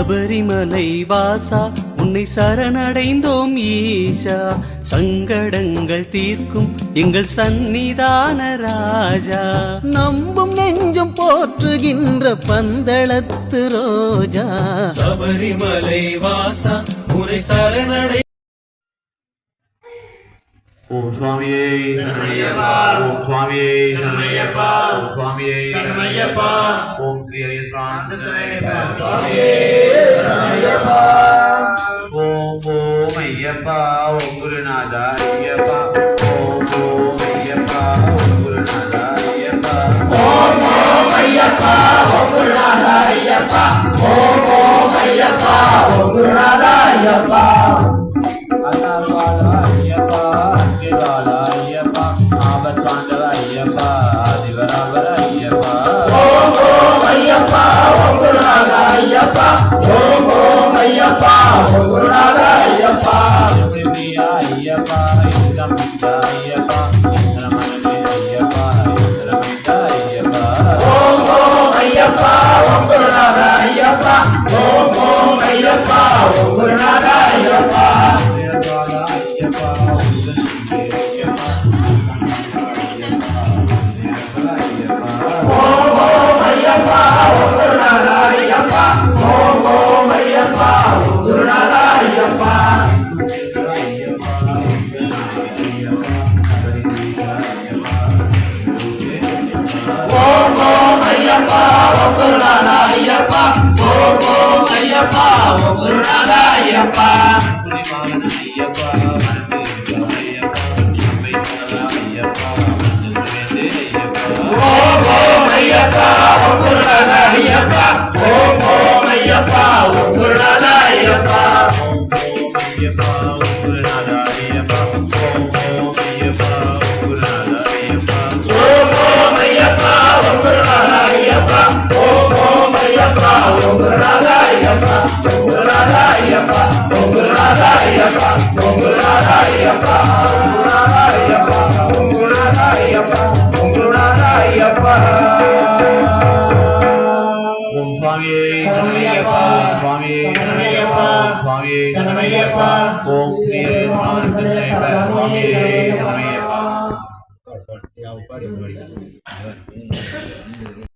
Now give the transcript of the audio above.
சபரிமலை வாசா உன்னை சரணடைந்தோம் ஈஷா, சங்கடங்கள் தீர்க்கும் எங்கள் சந்நிதான ராஜா. நம்பும் நெஞ்சம் போற்றுகின்ற பந்தளத்து ரோஜா, சபரிமலை வாசா உன்னை சரணடை. ஓம் சுவாமியே சரணமையப்பா, ஓம் சுவாமியே சரணமையப்பா, ஓம் சுவாமியே சரணமையப்பா, ஓம் ஸ்ரீ ஐயப்பா சுவாமியே சரணமையப்பா. ஓம் ஓம் ஐயப்பா, ஓம் குருநாதா ஐயப்பா, ஓம் ஓம் ஐயப்பா, ஓம் குருநாதா ஐயப்பா, ஓம் ஓம் ஐயப்பா, ஓம் குருநாதா ஐயப்பா, ஓம் ஓம் ஐயப்பா, ஓம் குருநாதா ஐயப்பா. Om